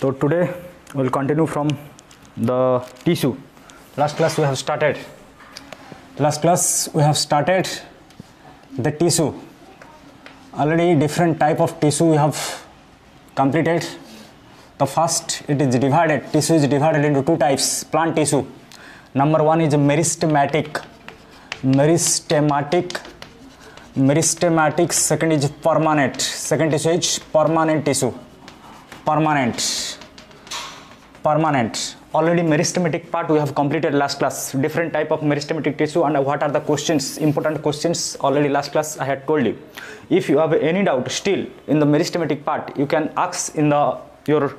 So today we will continue from the tissue. Last class we have started the tissue. Already different type of tissue we have completed. The first, tissue is divided into two types, plant tissue. Number one is meristematic. Second is permanent. Second tissue is permanent tissue. Permanent. Already meristematic part we have completed last class. Different type of meristematic tissue and what are the questions, important questions already last class I had told you. If you have any doubt still in the meristematic part, you can ask in your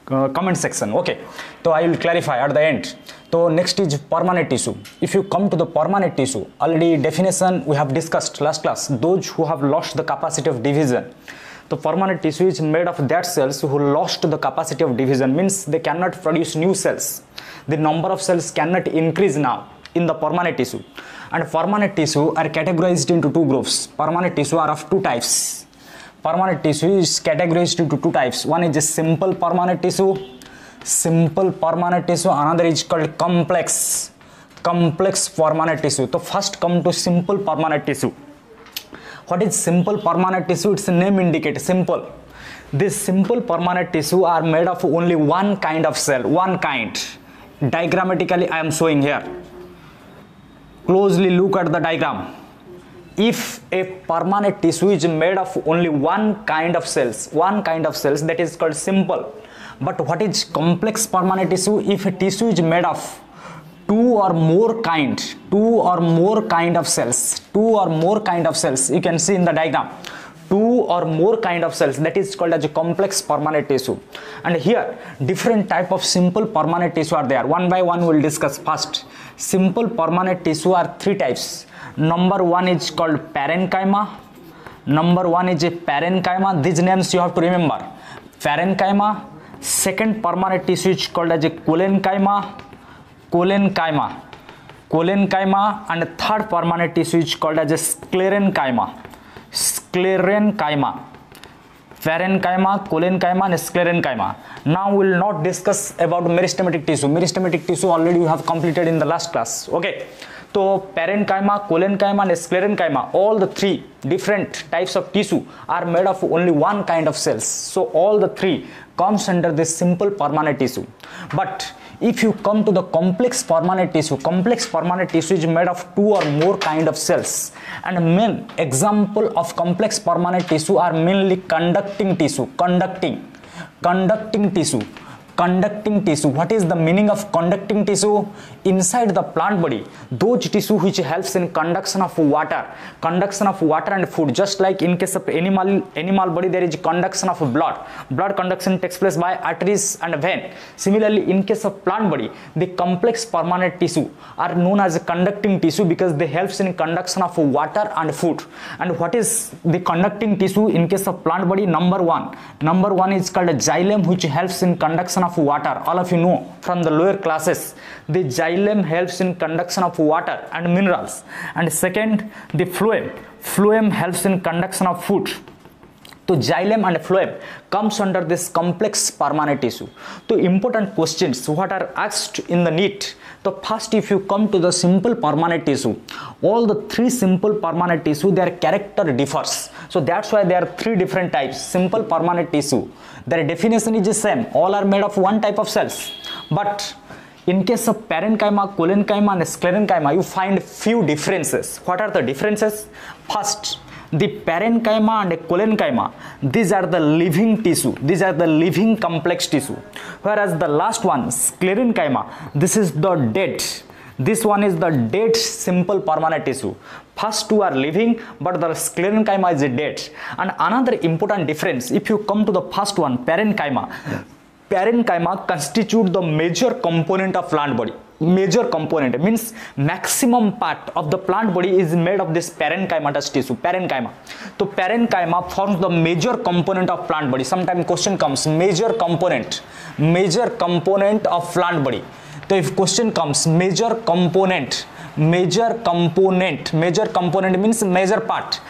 comment section. Okay, so I will clarify at the end. So next is permanent tissue. If you come to the permanent tissue, already definition we have discussed last class. Those who have lost the capacity of division. The permanent tissue is made of that cells who lost the capacity of division, means they cannot produce new cells. The number of cells cannot increase now in the permanent tissue. And permanent tissue are categorized into two groups. Permanent tissue are of two types. Permanent tissue is categorized into two types. One is a simple permanent tissue. Another is called complex permanent tissue. So first come to simple permanent tissue. What is simple permanent tissue? Its name indicates simple. This simple permanent tissue are made of only one kind of cell, one kind. Diagrammatically I am showing here. Closely look at the diagram. If a permanent tissue is made of only one kind of cells, that is called simple. But what is complex permanent tissue? If a tissue is made of two or more kind of cells, you can see in the diagram, two or more kind of cells, that is called as a complex permanent tissue. And here different type of simple permanent tissue are there. One by one we will discuss. First, simple permanent tissue are three types. Number one is called parenchyma. These names you have to remember. Parenchyma. Second permanent tissue is called as a collenchyma, and third permanent tissue is called as a sclerenchyma. Parenchyma, collenchyma and sclerenchyma. Now we will not discuss about meristematic tissue. Meristematic tissue already we have completed in the last class. Okay. So parenchyma, collenchyma and sclerenchyma, all the three different types of tissue are made of only one kind of cells. So all the three comes under this simple permanent tissue. But if you come to the complex permanent tissue is made of two or more kind of cells. And main example of complex permanent tissue are mainly conducting tissue. What is the meaning of conducting tissue? Inside the plant body, those tissue which helps in conduction of water and food. Just like in case of animal body, there is conduction of blood conduction takes place by arteries and vein. Similarly, in case of plant body, the complex permanent tissue are known as conducting tissue because they helps in conduction of water and food. And what is the conducting tissue in case of plant body? Number one is called a xylem, which helps in conduction of water. All of you know from the lower classes, the xylem helps in conduction of water and minerals. And second, the phloem helps in conduction of food. So xylem and phloem comes under this complex permanent tissue. So important questions what are asked in the NEET. So first, if you come to the simple permanent tissue, all the three simple permanent tissue, their character differs. So that's why there are three different types. Simple permanent tissue, their definition is the same. All are made of one type of cells. But in case of parenchyma, collenchyma and sclerenchyma, you find few differences. What are the differences? First, the parenchyma and collenchyma, these are the living tissue. These are the living complex tissue. Whereas the last one, sclerenchyma, this is the dead. This one is the dead simple permanent tissue. First two are living, but the sclerenchyma is dead. And another important difference, if you come to the first one, parenchyma constitute the major component of plant body. Major component means maximum part of the plant body is made of this parenchymatous tissue. So parenchyma forms the major component of plant body. Sometimes question comes, major component of plant body. So if question comes, major component major component means major part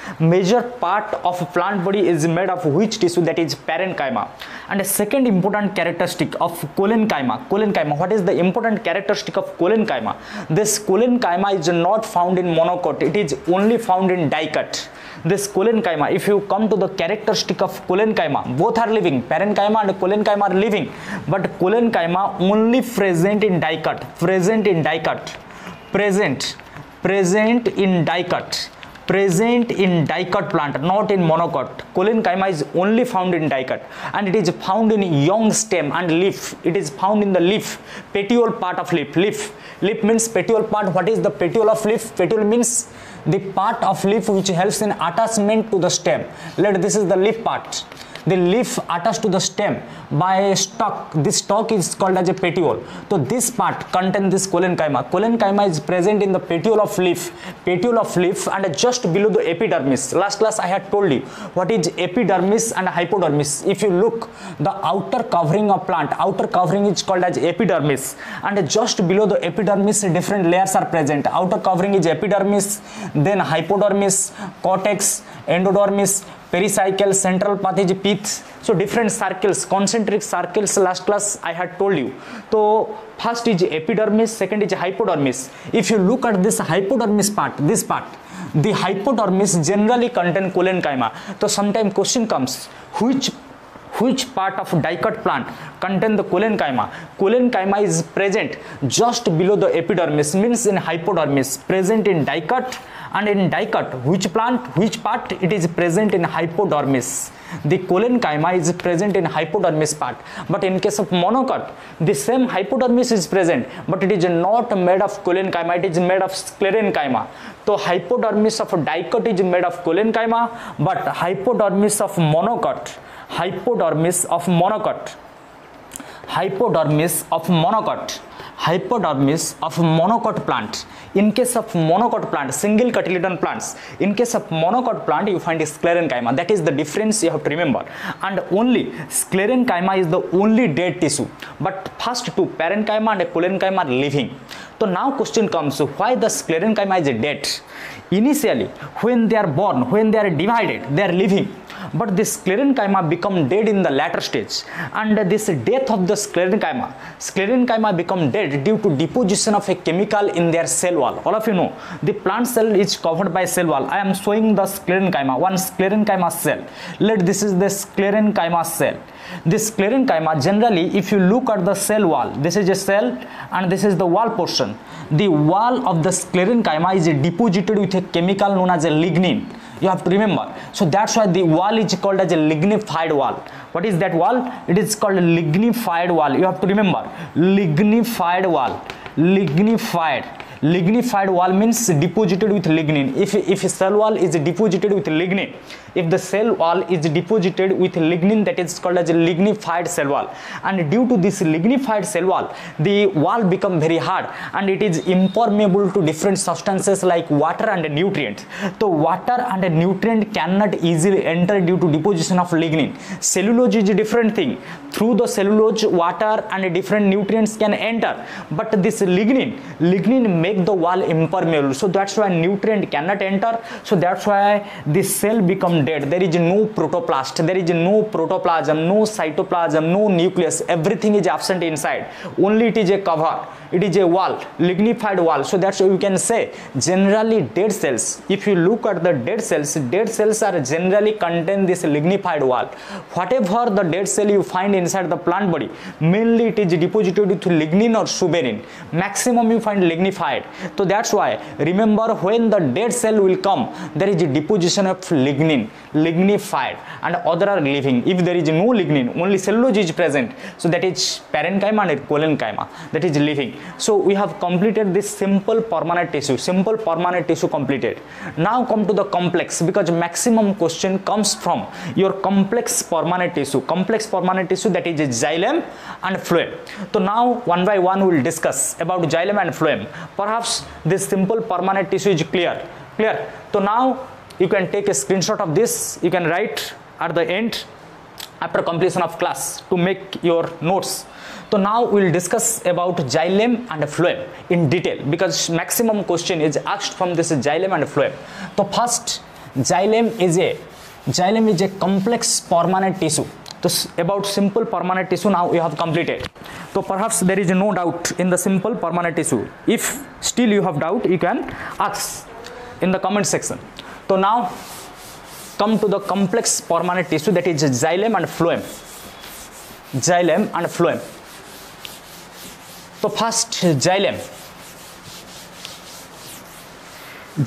of plant body is made of which tissue? That is parenchyma. And a second important characteristic of collenchyma, what is the important characteristic of collenchyma? This collenchyma is not found in monocot, it is only found in dicot. This collenchyma, if you come to the characteristic of collenchyma, both are living, parenchyma and collenchyma are living, but collenchyma only present in dicot, present in dicot plant, not in monocot. Collenchyma is only found in dicot, and it is found in young stem and leaf. It is found in the leaf, petiole part of leaf. Leaf means petiole part. What is the petiole of leaf? Petiole means the part of leaf which helps in attachment to the stem. This is the leaf part. The leaf attached to the stem by a stalk. This stalk is called as a petiole. So this part contains this collenchyma. Collenchyma is present in the petiole of leaf, and just below the epidermis. Last class I had told you what is epidermis and hypodermis. If you look, the outer covering of plant, outer covering is called as epidermis, and just below the epidermis different layers are present. Outer covering is epidermis, then hypodermis, cortex, endodermis, pericycle, central path is pith. So different circles, concentric circles, last class I had told you. So first is epidermis, second is hypodermis. If you look at this hypodermis part, this part, the hypodermis generally contain collenchyma. So sometimes question comes, which part of dicot plant contain the collenchyma? Collenchyma is present just below the epidermis, means in hypodermis, present in dicot. And in dicot, which part? It is present in hypodermis. The collenchyma is present in hypodermis part. But in case of monocot, the same hypodermis is present, but it is not made of collenchyma, it is made of sclerenchyma. So hypodermis of dicot is made of collenchyma, but hypodermis of monocot plant. In case of monocot plant, single cotyledon plants, in case of monocot plant you find sclerenchyma. That is the difference you have to remember. And only sclerenchyma is the only dead tissue, but first two, parenchyma and collenchyma are living. So now question comes, why the sclerenchyma is dead? Initially when they are born, when they are divided, they are living, but this sclerenchyma become dead in the latter stage, and this death of the sclerenchyma become dead due to deposition of a chemical in their cell wall. All of you know the plant cell is covered by cell wall. I am showing the sclerenchyma, one sclerenchyma cell. This is the sclerenchyma cell. This sclerenchyma, generally if you look at the cell wall, this is a cell and this is the wall portion. The wall of the sclerenchyma is deposited with a chemical known as a lignin. You have to remember. So that's why the wall is called as a lignified wall. What is that wall? It is called a lignified wall. You have to remember, lignified wall. Lignified wall means deposited with lignin. If a cell wall is deposited with lignin, if the cell wall is deposited with lignin, that is called as a lignified cell wall. And due to this lignified cell wall, the wall become very hard and it is impermeable to different substances like water and nutrient. So water and nutrient cannot easily enter due to deposition of lignin. Cellulose is a different thing. Through the cellulose, water and different nutrients can enter, but this lignin make the wall impermeable. So that's why nutrient cannot enter. So that's why this cell become dead. There is no protoplast, there is no protoplasm, no cytoplasm, no nucleus. Everything is absent inside. Only it is a cover. It is a wall, lignified wall. So that's why you can say generally dead cells. If you look at the dead cells are generally contain this lignified wall. Whatever the dead cell you find inside the plant body, mainly it is deposited with lignin or suberin. Maximum you find lignified. So that's why remember, when the dead cell will come, there is a deposition of lignin, lignified, and other are living. If there is no lignin, only cellulose is present. So that is parenchyma and collenchyma, that is living. So we have completed this simple permanent tissue completed. Now come to the complex, because maximum question comes from your complex permanent tissue, that is xylem and phloem. So now one by one we will discuss about xylem and phloem. Perhaps this simple permanent tissue is clear. So now you can take a screenshot of this, you can write at the end after completion of class to make your notes. So now we will discuss about xylem and phloem in detail, because maximum question is asked from this xylem and phloem. So first, xylem is a complex permanent tissue. So about simple permanent tissue now we have completed. So perhaps there is no doubt in the simple permanent tissue. If still you have doubt, you can ask in the comment section. So now come to the complex permanent tissue, that is xylem and phloem. Xylem and phloem. So first, xylem.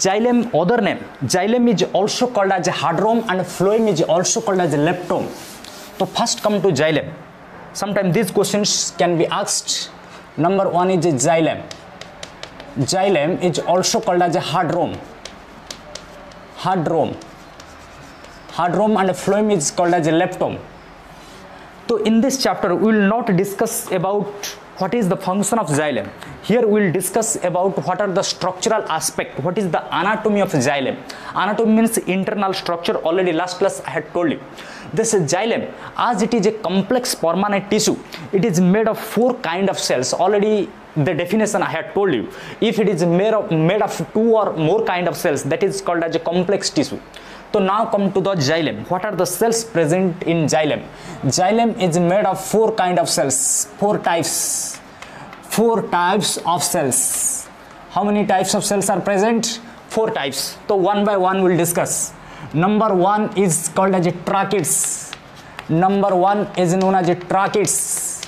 Xylem, other name, xylem is also called as a hydrome and phloem is also called as a leptome. So first come to xylem. Sometimes these questions can be asked. Number one is xylem. Xylem is also called as a hydrome. Hydrome and phloem is called as a leptome. So in this chapter we will not discuss about what is the function of xylem. Here we will discuss about what are the structural aspect, what is the anatomy of xylem. Anatomy means internal structure. Already last class I had told you. This xylem, as it is a complex permanent tissue, it is made of 4 kind of cells. Already the definition I had told you. If it is made of 2 or more kind of cells, that is called as a complex tissue. So now come to the xylem. What are the cells present in xylem? Xylem is made of 4 kind of cells, 4 types of cells. How many types of cells are present? 4 types. So one by one we'll discuss. Number 1 is called as a tracheids. Number 1 is known as a tracheids.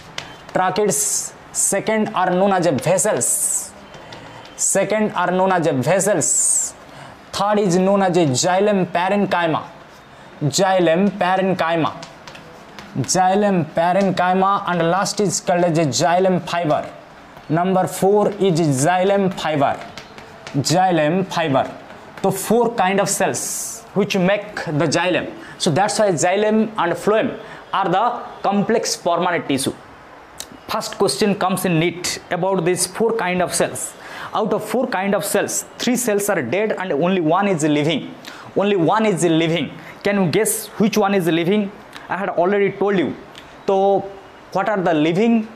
Tracheids. Second are known as a vessels. Third is known as a xylem parenchyma. And last is called as a xylem fiber. Number 4 is xylem fiber. So 4 kind of cells which make the xylem. So that's why xylem and phloem are the complex permanent tissue. First question comes in NEET about these 4 kind of cells. Out of 4 kind of cells, 3 cells are dead and only 1 is living. Can you guess which one is living? I had already told you. So what are the living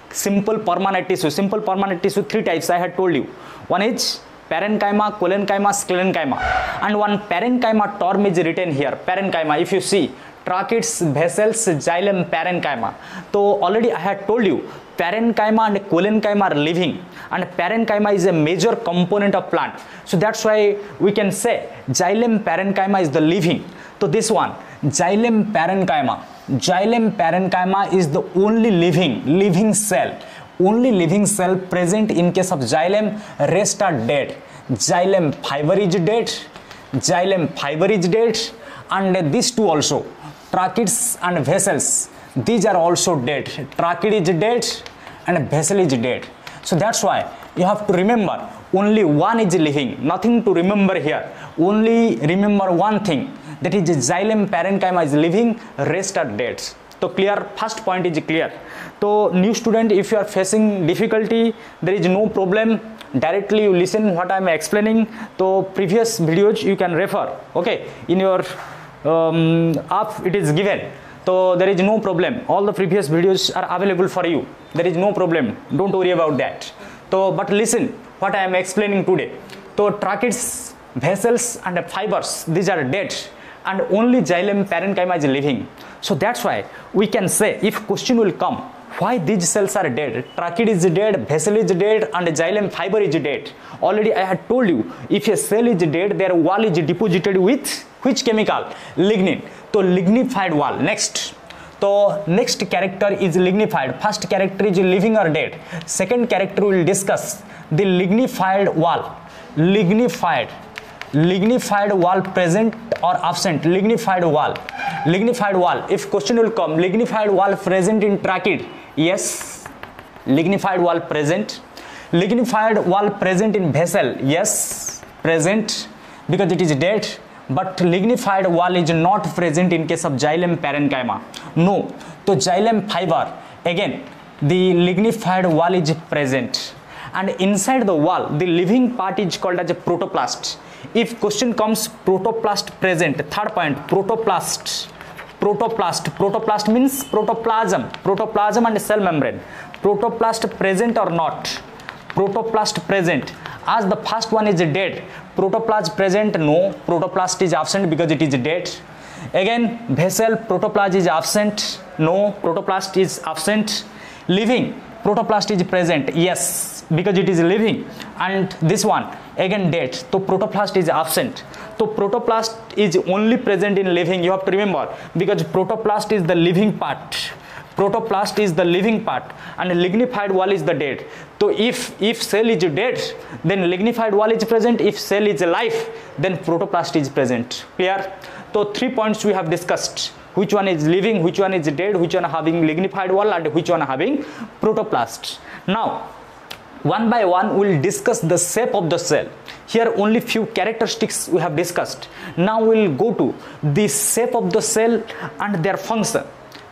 simple permanent tissue? Simple permanent tissue, 3 types I had told you. One is parenchyma, collenchyma, sclerenchyma, and one parenchyma term is written here. Parenchyma, if you see, tracheids, vessels, xylem, parenchyma. So already I had told you, parenchyma and collenchyma are living, and parenchyma is a major component of plant. So that's why we can say xylem parenchyma is the living. So this one, xylem parenchyma is the only living cell. Only living cell present in case of xylem, rest are dead. Xylem fiber is dead, and these 2 also, tracheids and vessels, these are also dead. Tracheid is dead and vessel is dead. So that's why you have to remember only one is living. Nothing to remember here. Only remember one thing, that is xylem parenchyma is living, rest are dead. So clear, first point is clear. So new student, if you are facing difficulty, there is no problem. Directly you listen what I am explaining. So previous videos you can refer. Okay, in your app it is given. So there is no problem. All the previous videos are available for you. There is no problem. Don't worry about that. So but listen what I am explaining today. So tracheids, vessels and fibers, these are dead, and only xylem parenchyma is living. So that's why we can say, if question will come, why these cells are dead? Tracheid is dead, vessel is dead, and xylem fiber is dead. Already I had told you, if a cell is dead, their wall is deposited with which chemical? Lignin. So lignified wall. Next. So next character is lignified. First character is living or dead. Second character we will discuss the lignified wall. Lignified wall present or absent? Lignified wall. If question will come, lignified wall present in tracheid? Yes, lignified wall present. Lignified wall present in vessel? Yes, present, because it is dead. But lignified wall is not present in case of xylem parenchyma. No. So xylem fiber, again the lignified wall is present, and inside the wall the living part is called as a protoplast. If question comes protoplast present, third point, protoplast Protoplast. Protoplast means protoplasm. Protoplasm and cell membrane. Protoplast present or not? Protoplast present. As the first one is dead, protoplasm present? No, protoplast is absent because it is dead. Again, vessel, protoplasm is absent? No, protoplast is absent. Living, protoplast is present? Yes, because it is living. And this one again dead, so protoplast is absent. So protoplast is only present in living, you have to remember, because protoplast is the living part. Protoplast is the living part and lignified wall is the dead. So if cell is dead, then lignified wall is present. If cell is alive, then protoplast is present. Clear? So 3 points we have discussed. Which one is living, which one is dead, which one having lignified wall, and which one having protoplast. Now one by one we will discuss the shape of the cell. Here only few characteristics we have discussed. Now we will go to the shape of the cell and their function,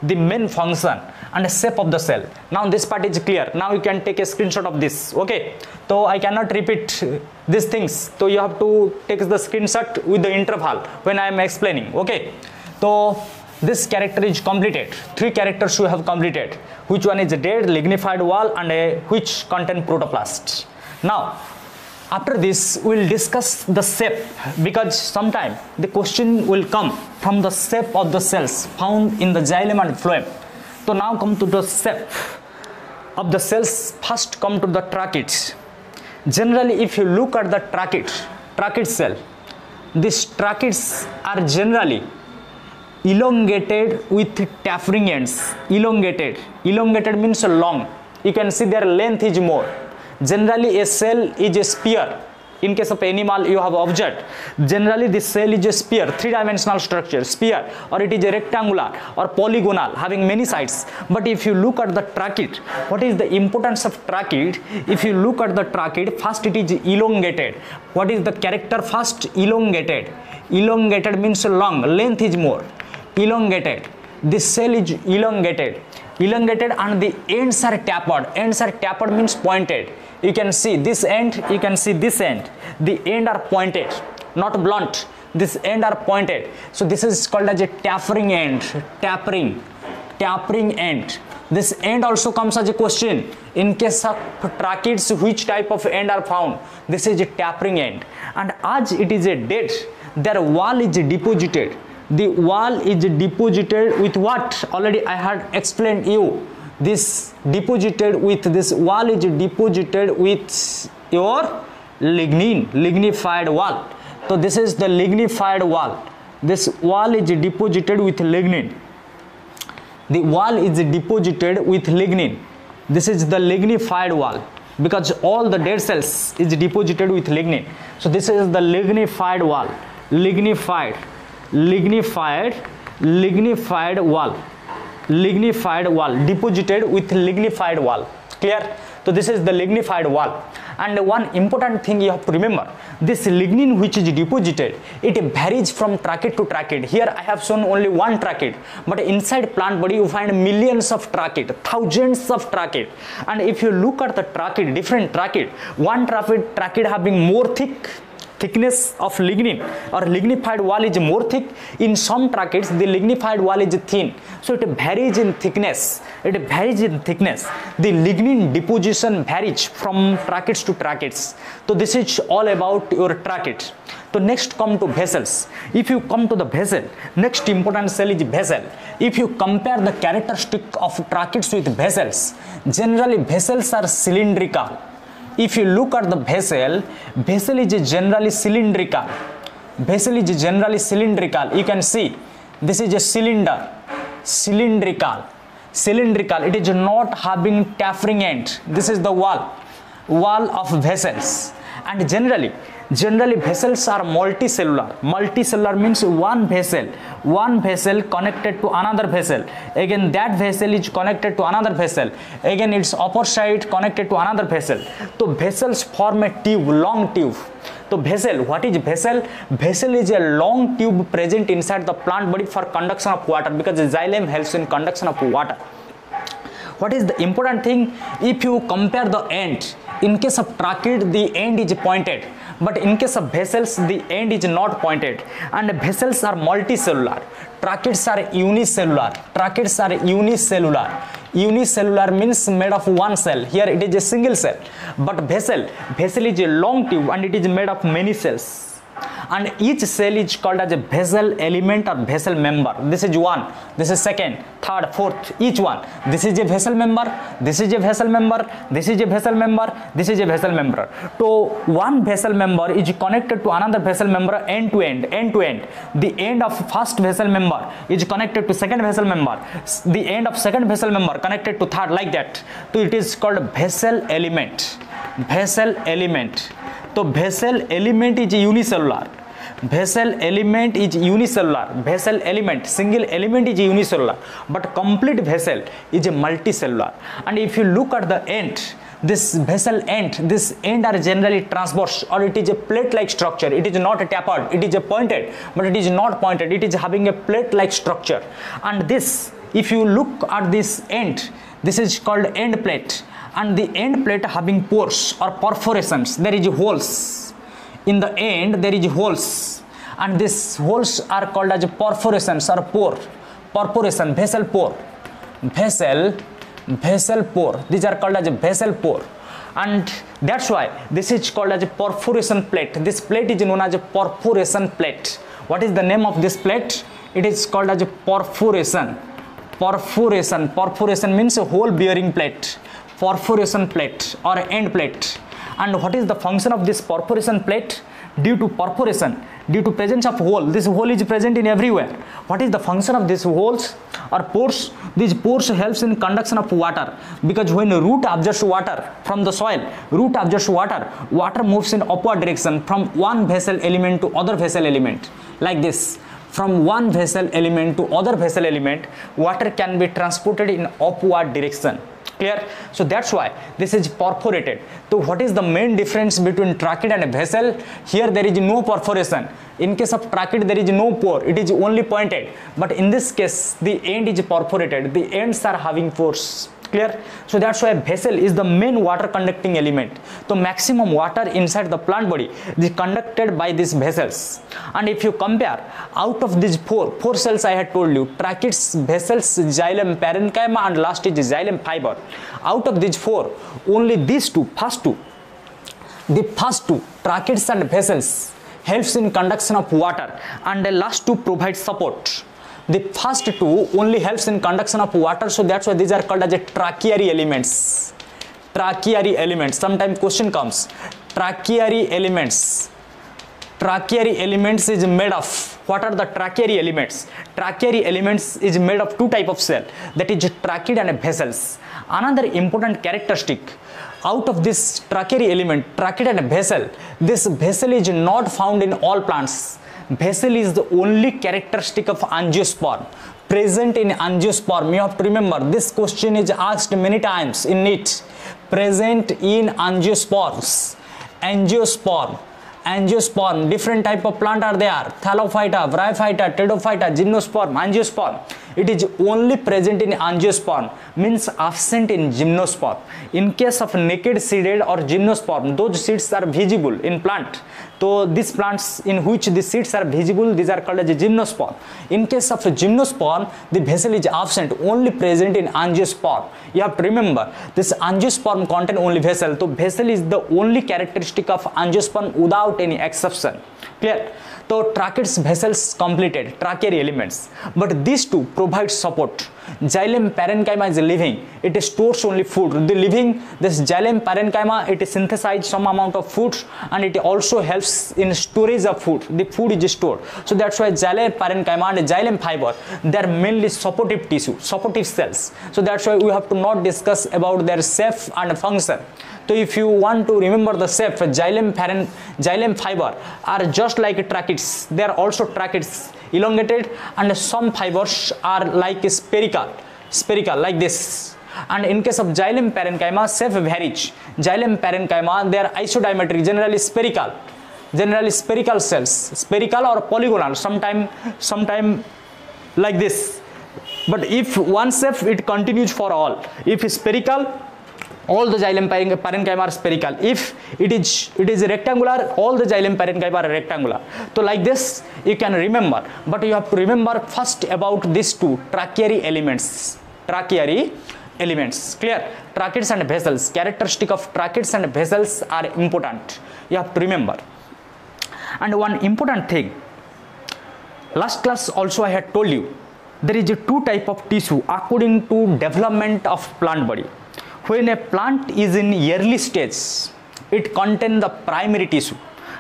the main function and the shape of the cell. Now this part is clear. Now you can take a screenshot of this. Okay, so I cannot repeat these things, so you have to take the screenshot with the interval when I am explaining. Okay, so this character is completed. 3 characters we have completed. Which one is dead, lignified wall, and which contain protoplast. Now after this we will discuss the shape, because sometime the question will come from the shape of the cells found in the xylem and phloem. So now come to the shape of the cells. First come to the tracheids. Generally if you look at the tracheids cell, these tracheids are generally elongated with tapering ends. Elongated means long. You can see their length is more. Generally a cell is a sphere. In case of animal you have observed, generally this cell is a sphere, 3-dimensional structure, sphere, or it is a rectangular or polygonal having many sides. But if you look at the tracheid, what is the importance of tracheid? If you look at the tracheid, first it is elongated. What is the character? First, elongated. Elongated means long, length is more. Elongated. This cell is elongated. Elongated and the ends are tapered. Ends are tapered means pointed. You can see this end, you can see this end. The end are pointed, not blunt. This end are pointed. So this is called as a tapering end. Tapering end. This end also comes as a question. In case of tracheids, which type of end are found? This is a tapering end. And as it is a dead, their wall is deposited. The wall is deposited with what? Already I had explained you. This deposited with, this wall is deposited with your lignified wall. So this is the lignified wall. This wall is deposited with lignin. The wall is deposited with lignin. This is the lignified wall, because all the dead cells is deposited with lignin. So this is the lignified wall. Lignified wall deposited with lignified wall. Clear? So this is the lignified wall. And one important thing you have to remember, this lignin which is deposited, it varies from tracheid to tracheid. Here I have shown only one tracheid, but inside plant body you find millions of tracheid, thousands of tracheid. And if you look at the tracheid, different tracheid, one tracheid having more thickness of lignin or lignified wall is more thick. In some tracheids the lignified wall is thin, so it varies in thickness. The lignin deposition varies from tracheids to tracheids. So this is all about your tracheid. So next come to vessels. If you come to the vessel, next important cell is vessel. If you compare the characteristic of tracheids with vessels, generally vessels are cylindrical. If you look at the vessel is generally cylindrical. You can see this is a cylinder. Cylindrical. It is not having tapering end. This is the wall of vessels. And generally vessels are multicellular. Multicellular means one vessel connected to another vessel. Again that vessel is connected to another vessel. Again its upper side connected to another vessel. So vessels form a tube, long tube. So vessel, what is vessel? Vessel is a long tube present inside the plant body for conduction of water, because the xylem helps in conduction of water. What is the important thing? If you compare the end, in case of tracheid the end is pointed, but in case of vessels the end is not pointed, and vessels are multicellular. Tracheids are unicellular. Tracheids are unicellular. Unicellular means made of one cell. Here it is a single cell, but vessel is a long tube and it is made of many cells, and each cell is called as a vessel element or vessel member. This is one, this is second, third, fourth, each one. This is a vessel member, this is a vessel member, this is a vessel member, this is a vessel member. So one vessel member is connected to another vessel member end to end, end to end. The end of first vessel member is connected to second vessel member, the end of second vessel member connected to third, like that. So it is called vessel element. Vessel element. So vessel element is unicellular. Vessel element is unicellular. Vessel element, single element is unicellular, but complete vessel is a multicellular. And if you look at the end, this vessel end, this end are generally transverse, or it is a plate-like structure. It is not a tapered, it is a pointed, but it is not pointed. It is having a plate-like structure. And this, if you look at this end, this is called end plate. And the end plate having pores or perforations. There is holes. In the end there is holes, and these holes are called as perforations or pore. Perforation, vessel pore. Vessel pore. These are called as a vessel pore. And that's why this is called as a perforation plate. This plate is known as a perforation plate. What is the name of this plate? It is called as a perforation. Perforation means a hole bearing plate. Perforation plate or end plate. And what is the function of this perforation plate? Due to perforation, due to presence of hole, this hole is present in everywhere. What is the function of these holes or pores? These pores helps in conduction of water, because when a root absorbs water from the soil, root absorbs water, water moves in upward direction from one vessel element to other vessel element, like this. From one vessel element to other vessel element, water can be transported in upward direction. Clear? So that's why this is perforated. So what is the main difference between tracheid and a vessel? Here there is no perforation. In case of tracheid there is no pore, it is only pointed. But in this case the end is perforated. The ends are having pores. Clear? So that's why vessel is the main water conducting element. So maximum water inside the plant body is conducted by these vessels. And if you compare, out of these four cells I had told you, tracheids, vessels, xylem, parenchyma, and last is xylem fiber. Out of these four, only these two, the first two, tracheids and vessels, helps in conduction of water, and the last two provide support. The first two only helps in conduction of water, so that's why these are called as a tracheary elements. Tracheary elements. Sometimes question comes. Tracheary elements. Tracheary elements is made of. What are the tracheary elements? Tracheary elements is made of two type of cell, that is tracheid and vessels. Another important characteristic, out of this tracheary element, tracheid and vessel, this vessel is not found in all plants. Vessel is the only characteristic of angiosperm, present in angiosperm. You have to remember, this question is asked many times in NEET. Present in angiosperms. Angiosperm, different type of plant are there. Thallophyta, Bryophyta, Pteridophyta, Gymnosperm, Angiosperm. It is only present in angiosperm, means absent in gymnosperm. In case of naked seeded or gymnosperm, those seeds are visible in plant. So these plants in which the seeds are visible, these are called as a gymnosperm. In case of a gymnosperm, the vessel is absent, only present in angiosperm. You have to remember, this angiosperm contain only vessel. So vessel is the only characteristic of angiosperm without any exception. Clear? So tracheids, vessels completed, tracheary elements. But these two provide support. Xylem parenchyma is living. It stores only food. The living, this xylem parenchyma, it synthesizes some amount of food, and it also helps in storage of food. The food is stored. So that's why xylem parenchyma and xylem fiber, they are mainly supportive tissue, supportive cells. So that's why we have to not discuss about their shape and function. So if you want to remember the shape, xylem fiber are just like tracheids. They are also tracheids, elongated, and some fibers are like spherical like this. And in case of xylem parenchyma, shape varies. Xylem parenchyma, they are isodiametric, generally spherical cells, spherical or polygonal, sometime like this. But if one shape, it continues for all. If spherical, all the xylem parenchyma are spherical. If it is rectangular, all the xylem parenchyma are rectangular. So like this you can remember, but you have to remember first about these two tracheary elements. Tracheary elements, clear? Tracheids and vessels, characteristic of tracheids and vessels are important, you have to remember. And one important thing, last class also I had told you, there is a two type of tissue according to development of plant body. When a plant is in early stage, it contains the primary tissue,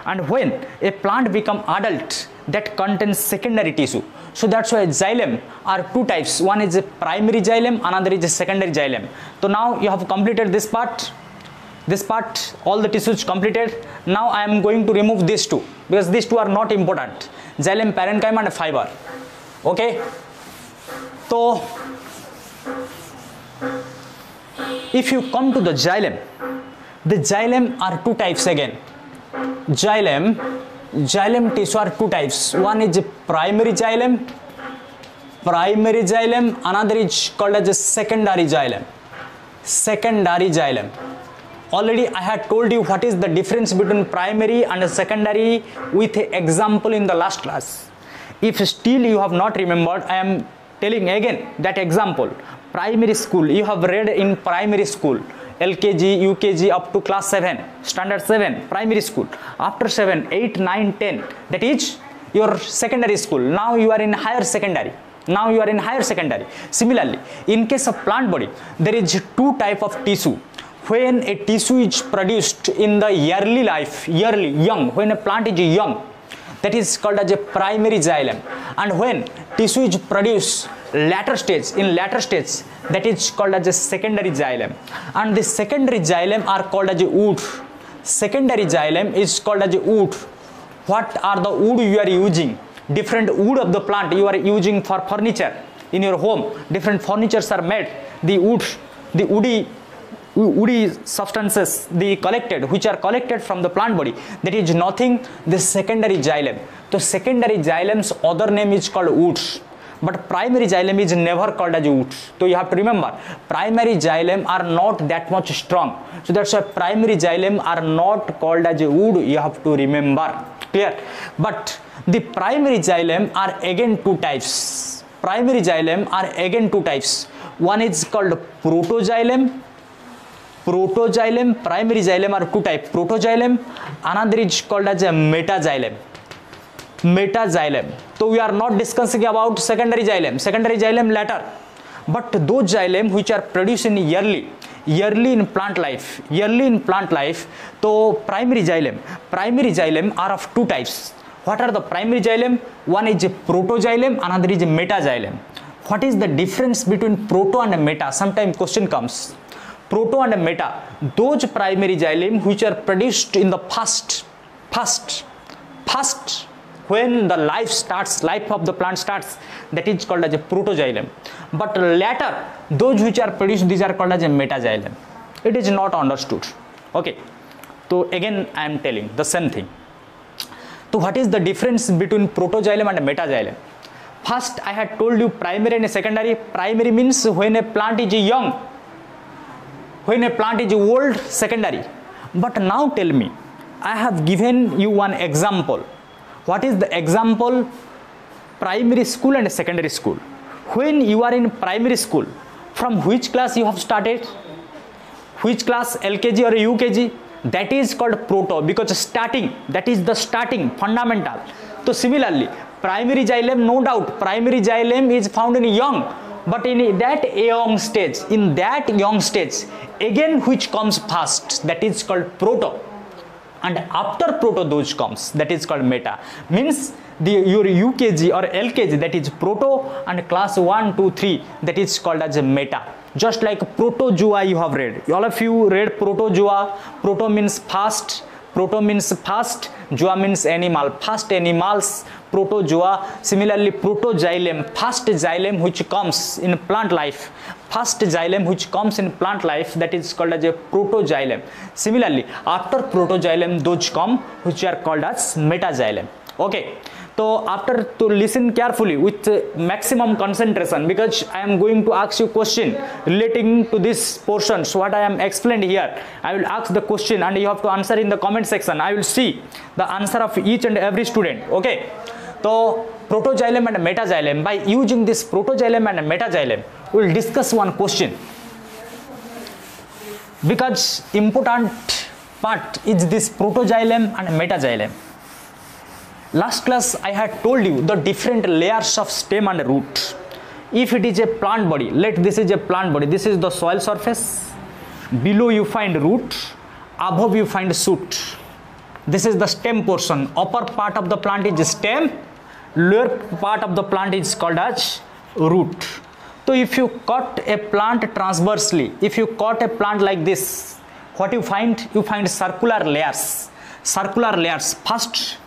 and when a plant become adult, that contains secondary tissue. So that's why xylem are two types, one is a primary xylem, another is a secondary xylem. So now you have completed this part, all the tissues completed. Now I am going to remove these two because these two are not important, xylem parenchyma and fiber. Okay, so if you come to the xylem are two types again. Xylem tissue are two types, one is a primary xylem, another is called as a secondary xylem. Already I had told you what is the difference between primary and secondary with an example in the last class. If still you have not remembered, I am telling again that example. Primary school, you have read in primary school, LKG, UKG up to class 7, standard 7, primary school. After 7, 8, 9, 10, that is your secondary school. Now you are in higher secondary. Similarly, in case of plant body, there is two type of tissue. When a tissue is produced in the early life, young, when a plant is young, that is called as a primary xylem. And when tissue is produced later stage, that is called as a secondary xylem. And the secondary xylem are called as a wood. Secondary xylem is called as a wood. What are the wood you are using? Different wood of the plant you are using for furniture in your home. Different furnitures are made. The woody substances which are collected from the plant body, that is nothing the secondary xylem. So secondary xylem's other name is called woods, but primary xylem is never called as wood. So you have to remember, primary xylem are not that much strong, so that's why primary xylem are not called as a wood, you have to remember, clear? But the primary xylem are again two types. One is called protoxylem. Primary xylem are two types, protoxylem, another is called as a metaxylem. So we are not discussing about secondary xylem later, but those xylem which are produced in early in plant life, so primary xylem are of two types. What are the primary xylem? One is a protoxylem, another is a metaxylem. What is the difference between proto and meta? Sometimes question comes. Proto and meta, those primary xylem which are produced in the first when the life of the plant starts, that is called as a protoxylem. But later, those which are produced, these are called as a metaxylem. It is not understood. Okay, so again I am telling the same thing. So what is the difference between protoxylem and metaxylem? First I had told you primary and secondary. Primary means when a plant is young, when a plant is old, secondary. But now tell me, I have given you one example. What is the example? Primary school and secondary school. When you are in primary school, from which class you have started? Which class, LKG or UKG? That is called proto, because starting, that is the starting, fundamental. So similarly, primary xylem, no doubt, primary xylem is found in young, but in that young stage, again which comes first, that is called proto, and after proto those comes, that is called meta. Means your UKG or LKG, that is proto, and class 1, 2, 3, that is called as a meta. Just like protozoa you have read, all of you read protozoa. Proto means first, zoa means animal, first animals, protozoa. Similarly protoxylem, first xylem which comes in plant life, that is called as a protoxylem. Similarly after protoxylem those come which are called as metaxylem. Okay, so after to listen carefully with maximum concentration, because I am going to ask you question relating to this portion. So what I am explained here, I will ask the question and you have to answer in the comment section. I will see the answer of each and every student. Okay, so protoxylem and metaxylem, by using this protoxylem and metaxylem, we will discuss one question, because important part is this protoxylem and metaxylem. Last class I had told you the different layers of stem and root. If it is a plant body, this is a plant body, this is the soil surface, below you find root, above you find shoot. This is the stem portion. Upper part of the plant is stem, lower part of the plant is called as root. So if you cut a plant transversely, if you cut a plant like this, what you find? You find circular layers. Circular layers. First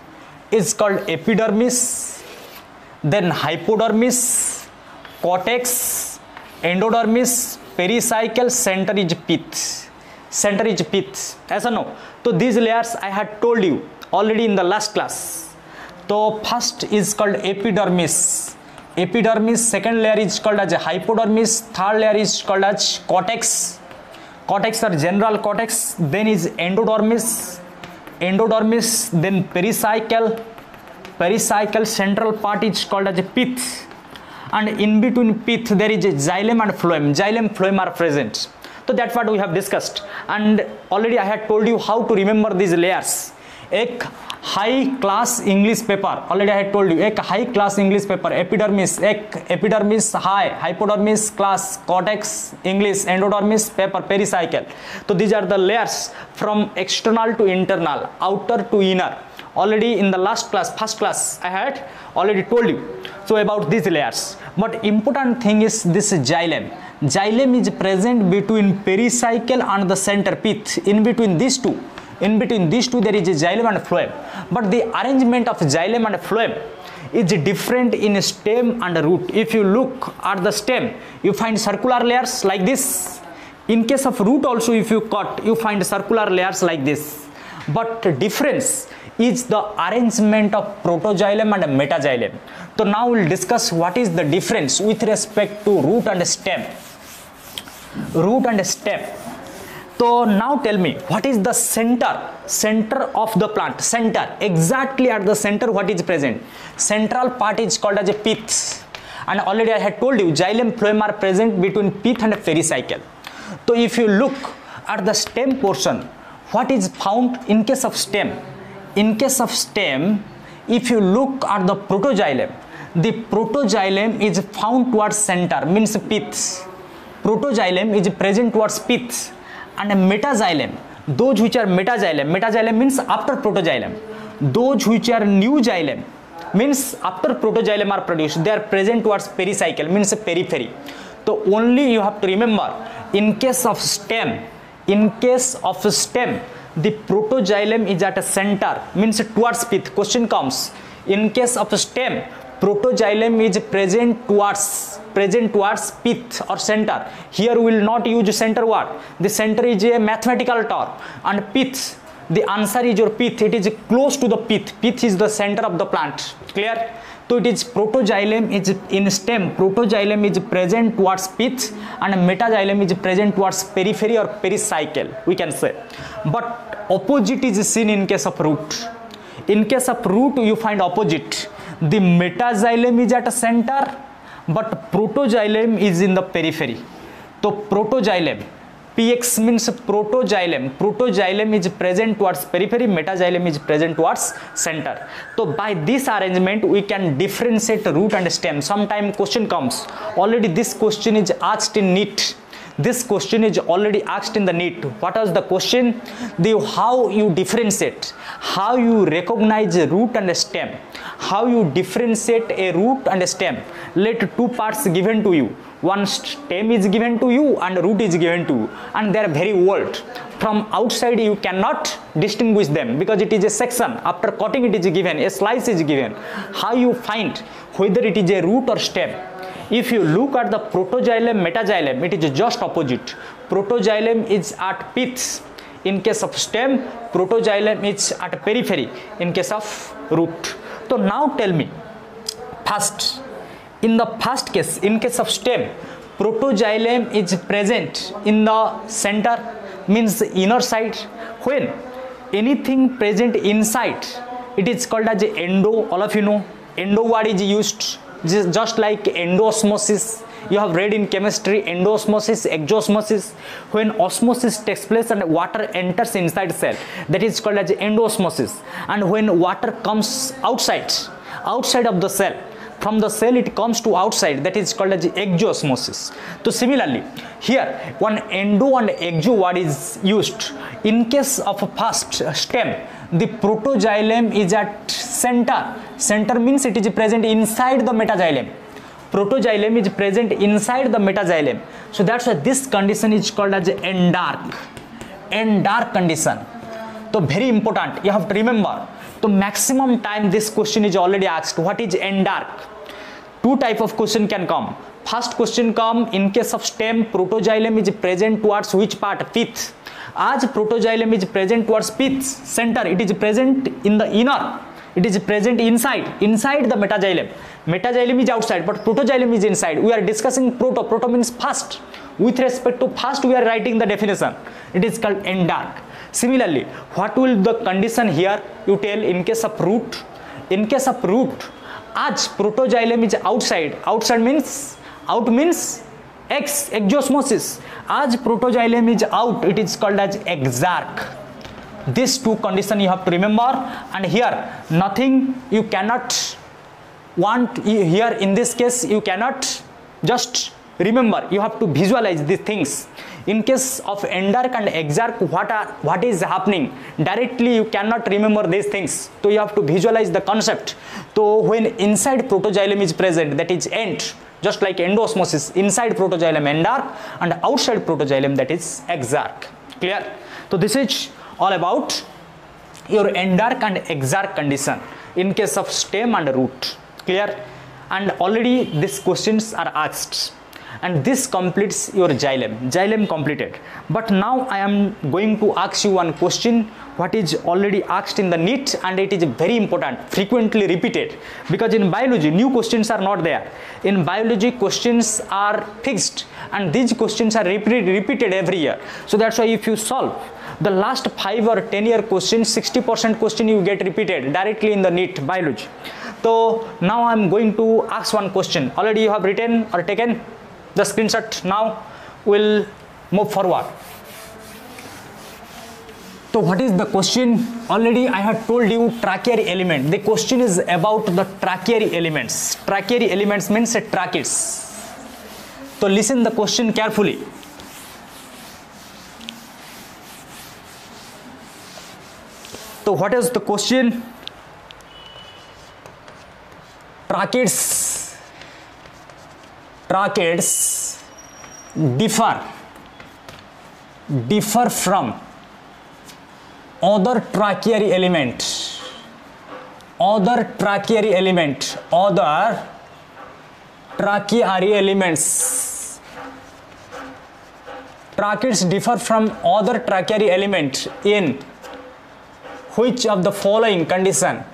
is called epidermis, then hypodermis, cortex, endodermis, pericycle, center is pith. Center is pith. Yes or no? So these layers I had told you already in the last class. So first is called epidermis. Epidermis, second layer is called as hypodermis, third layer is called as cortex. Cortex or general cortex, then is endodermis, then pericycle, central part is called as a pith, and in between pith there is a xylem and phloem. Xylem, phloem are present. So that's what we have discussed, and already I had told you how to remember these layers. एक high class English paper, already I had told you, एक high class English paper epidermis, एक epidermis high, hypodermis class, cortex English, endodermis paper, pericycle. तो these are the layers from external to internal, outer to inner. Already in the last class, first class, I had already told you so about these layers. But important thing is this xylem. Xylem is present between pericycle and the center pith. In between these two there is a xylem and phloem. But the arrangement of xylem and phloem is different in stem and root. If you look at the stem, you find circular layers like this. In case of root also, if you cut, you find circular layers like this. But the difference is the arrangement of protoxylem and metaxylem. So now we'll discuss what is the difference with respect to root and stem. Root and stem. So now tell me, what is the center of the plant? Center, exactly at the center what is present? Central part is called as a pith. And already I had told you xylem, phloem are present between pith and pericycle. So if you look at the stem portion, what is found in case of stem? In case of stem, if you look at the protoxylem, the protoxylem is found towards center, means pith. Protoxylem is present towards pith. And metaxylem, those which are metaxylem means after protoxylem. Those which are new xylem means after protoxylem are produced, they are present towards pericycle, means periphery. So only you have to remember, in case of stem, the protoxylem is at a center, means towards pith. Question comes, in case of stem, protoxylem is present towards pith or center. Here we will not use center word. The center is a mathematical term, and pith, the answer is your pith. It is close to the pith. Pith is the center of the plant. Clear? So it is protoxylem is in stem. Protoxylem is present towards pith, and metaxylem is present towards periphery or pericycle, we can say. But opposite is seen in case of root. In case of root, you find opposite. The metaxylem is at a center, but protoxylem is in the periphery. So protoxylem, PX means protoxylem. Protoxylem is present towards periphery, metaxylem is present towards center. So by this arrangement, we can differentiate root and stem. Sometime question comes. Already this question is asked in NEET. This question is already asked in the NEET. What was the question? How you differentiate, how you recognize a root and a stem, how you differentiate a root and a stem. Let two parts given to you. One stem is given to you and root is given to you, and they are very old. From outside you cannot distinguish them because it is a section. After cutting it is given, a slice is given. How you find whether it is a root or stem? If you look at the protoxylem, metaxylem, it is just opposite. Protoxylem is at pith. In case of stem, protoxylem is at periphery. In case of root, So now tell me, first, in the first case, in case of stem, protoxylem is present in the center, means the inner side. When anything present inside, it is called as endo. All of you know endo word is used, just like endosmosis. You have read in chemistry endosmosis, exosmosis. When osmosis takes place and water enters inside cell, that is called as endosmosis. And when water comes outside of the cell, from the cell it comes to outside, that is called as exosmosis. So similarly here one endo and exo word is used. In case of a first stem, the protoxylem is at center. Center means it is present inside the metaxylem. Protoxylem is present inside the metaxylem. So that's why this condition is called as end-dark condition. So very important, you have to remember. So maximum time this question is already asked. What is end-dark? Two type of question can come. First question come, in case of stem, protoxylem is present towards which part? Pith. As protoxylem is present towards pith, center, it is present in the inner. It is present inside the metaxylem. Metaxylem is outside, but protoxylem is inside. We are discussing proto. Proto means first. With respect to first, we are writing the definition. It is called end-dark. Similarly, what will the condition here? You tell in case of root. In case of root, as protoxylem is outside. Outside means out means exosmosis. As protoxylem is out, it is called as exarch. These two conditions you have to remember, and here nothing you cannot want. Here in this case you cannot just remember, you have to visualize these things. In case of end-dark and exarch, what is happening directly you cannot remember these things, so you have to visualize the concept. So when inside protoxylem is present, that is end, just like endosmosis, inside protoxylem end-dark and outside protoxylem, that is exarch. Clear? So this is all about your end-dark and exarch condition in case of stem and root. Clear? And already these questions are asked, and this completes your xylem completed. But now I am going to ask you one question what is already asked in the NEET, and it is very important, frequently repeated, because in biology new questions are not there. In biology questions are fixed, and these questions are repeated every year. So that's why if you solve the last 5 or 10 year questions, 60% question you get repeated directly in the NEET biology. So now I am going to ask one question. Already you have written or taken the screenshot. Now we'll move forward. So what is the question? Already I have told you tracheiary element. The question is about the tracheiary elements. Tracheiary elements means tracheids. So listen the question carefully. So what is the question? Tracheids differ from other tracheiary element. Tracheids differ from other tracheiary element in which of the following condition?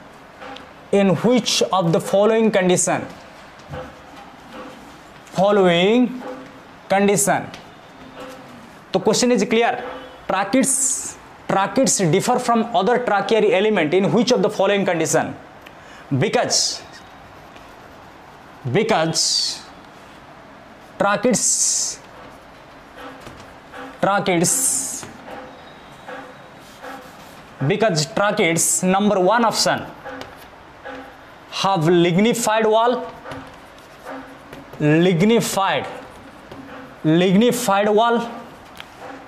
In which of the following condition? The question is clear. Tracheids differ from other tracheiary element in which of the following condition? Because tracheids number one option have lignified wall.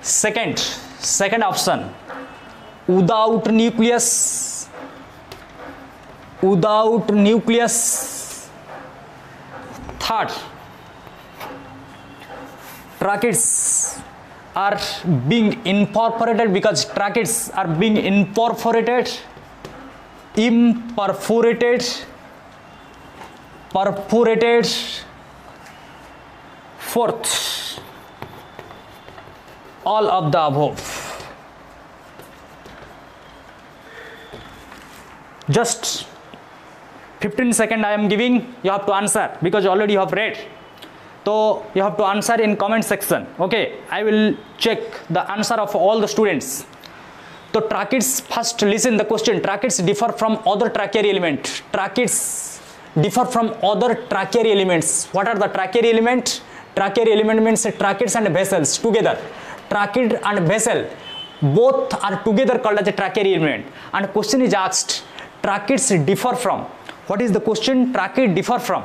Second option, without nucleus. Third, tracheids are being incorporated, because tracheids are being imperforated. Fourth, all of the above. Just 15 seconds I am giving, you have to answer because already you have read. So you have to answer in comment section. Okay, I will check the answer of all the students. So tracheids, first listen the question. Tracheids differ from other tracheary element. Tracheids differ from other tracheary elements. What are the tracheary element? Tracheary element means tracheids and vessels together. Tracheid and vessel both are together called as a tracheary element. And question is asked, tracheids differ from. What is the question? Tracheid differ from.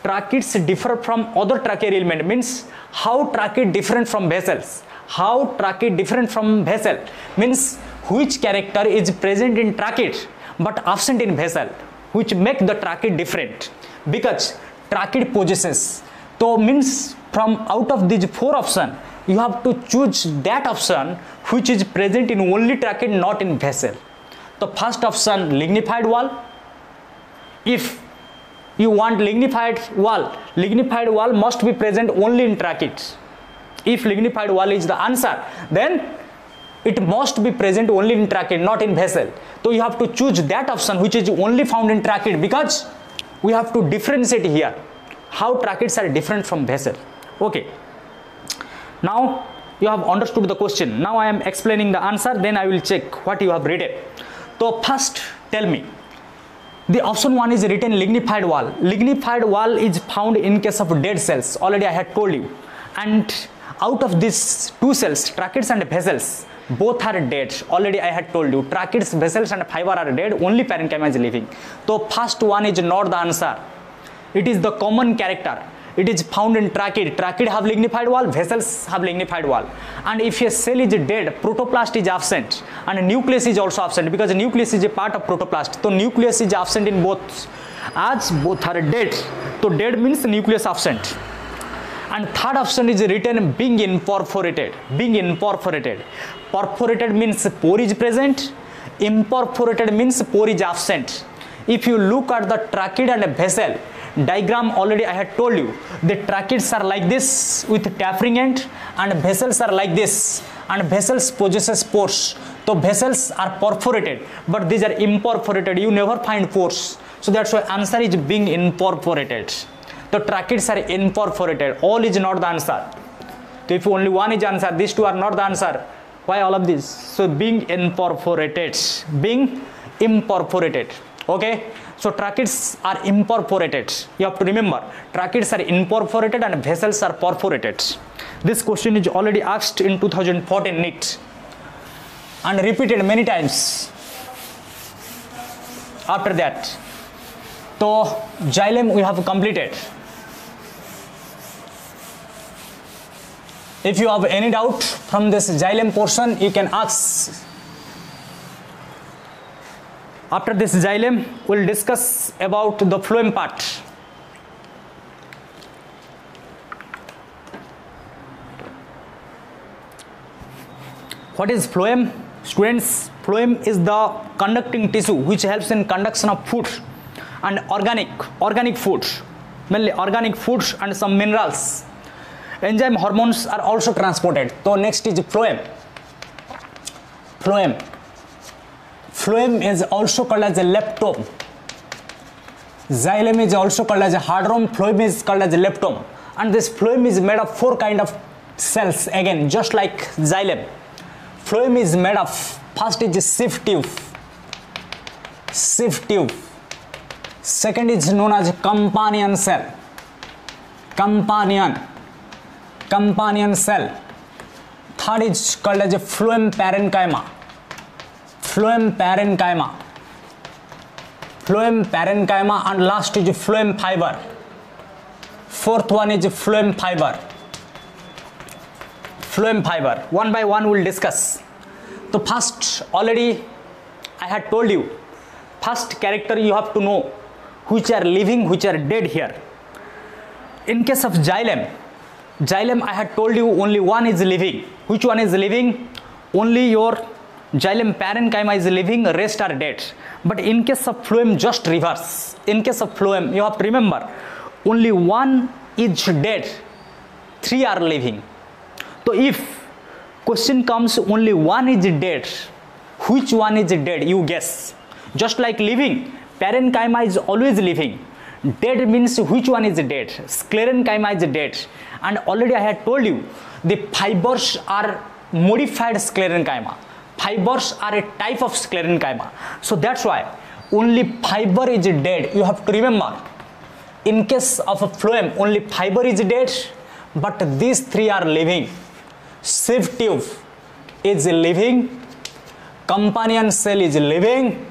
Tracheids differ from other tracheary element means how tracheid different from vessels. How tracheid different from vessel means which character is present in tracheid but absent in vessel, which make the tracheid different. Because tracheid possesses, so means from out of these 4 options you have to choose that option which is present in only tracheid, not in vessel. The first option, lignified wall. If you want lignified wall must be present only in tracheids. If lignified wall is the answer, then it must be present only in tracheid, not in vessel. So you have to choose that option which is only found in tracheid, because we have to differentiate here how tracheids are different from vessel. Okay, now you have understood the question. Now I am explaining the answer, then I will check what you have written. So first tell me, the option 1 is written lignified wall. Lignified wall is found in case of dead cells. Already I had told you. And out of these 2 cells, tracheids and vessels, both are dead. Already I had told you. Tracheids, vessels and fiber are dead. Only parenchyma is living. So first one is not the answer. It is the common character. It is found in tracheid. Tracheid have lignified wall, vessels have lignified wall. And if a cell is dead, protoplast is absent and nucleus is also absent, because nucleus is a part of protoplast. So nucleus is absent in both. As both are dead, so dead means nucleus absent. And third option is written being imperforated. Being imperforated. Perforated means pore is present. Imperforated means pore is absent. If you look at the tracheid and vessel diagram, already I had told you, the tracheids are like this with tapering end and vessels are like this, and vessels possesses pores. So vessels are perforated, but these are imperforated. You never find pores. So that's why answer is being imperforated. The tracheids are imperforated. All is not the answer. So if only one is answer, these 2 are not the answer. Why all of this? So being imperforated. Being imperforated. Okay. So tracheids are imperforated. You have to remember, tracheids are imperforated and vessels are perforated. This question is already asked in 2014 NEET and repeated many times. After that, so xylem we have completed. If you have any doubt from this xylem portion, you can ask. After this xylem, we will discuss about the phloem part. What is phloem? Students, phloem is the conducting tissue which helps in conduction of food and organic food, mainly organic foods and some minerals. Enzyme hormones are also transported. So next is phloem. Phloem. Phloem is also called as a leptome. Xylem is also called as a hardrome. Phloem is called as a leptome. And this phloem is made of 4 kind of cells, again just like xylem. Phloem is made of, first is sieve tube. Sieve tube. Second is known as companion cell. Companion cell. Third is called as a phloem parenchyma. Phloem parenchyma, and last is phloem fiber. Fourth one is phloem fiber. One by one we'll discuss. So first, already I had told you, first character you have to know which are living, which are dead here. In case of xylem I had told you only one is living. Which one is living? Only your xylem parenchyma is living, rest are dead. But in case of phloem, just reverse. In case of phloem, you have to remember, only one is dead, 3 are living. So if question comes only one is dead, which one is dead? You guess. Just like living, parenchyma is always living. Dead means which one is dead? Sclerenchyma is dead. And already I had told you the fibers are modified sclerenchyma. Fibers are a type of sclerenchyma. So that's why only fiber is dead. You have to remember. In case of a phloem, only fiber is dead, but these three are living. Sieve tube is living, companion cell is living,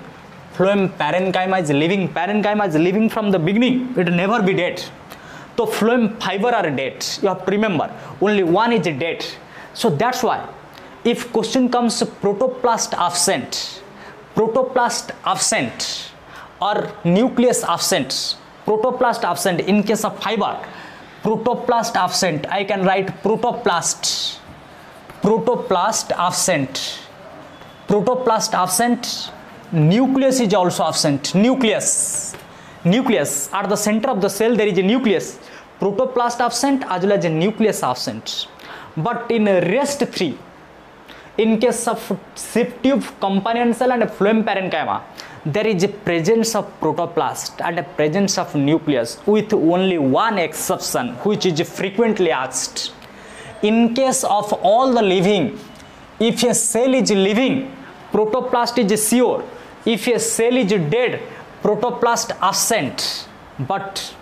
phloem parenchyma is living. Parenchyma is living from the beginning. It will never be dead. So phloem fiber are dead. You have to remember. Only one is dead. So that's why if question comes protoplast absent or nucleus absent, protoplast absent in case of fiber, protoplast absent, I can write protoplast absent, nucleus is also absent. Nucleus at the center of the cell there is a nucleus. Protoplast absent as well as a nucleus absent. But in rest 3, in case of sieve tube, companion cell and phloem parenchyma, there is a presence of protoplast and a presence of nucleus, with only one exception which is frequently asked. In case of all the living, if a cell is living, protoplast is sure. If a cell is dead, protoplast absent. But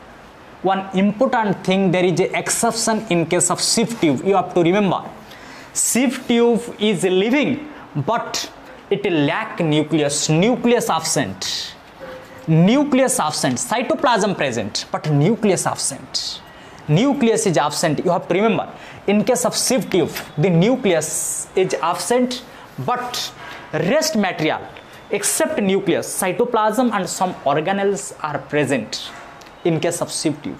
one important thing, there is an exception in case of sieve tube. You have to remember. Sieve tube is living, but it lack nucleus. Nucleus absent. Cytoplasm present, but nucleus absent. Nucleus is absent. You have to remember. In case of sieve tube, the nucleus is absent, but rest material except nucleus, cytoplasm and some organelles are present in case of sieve tube.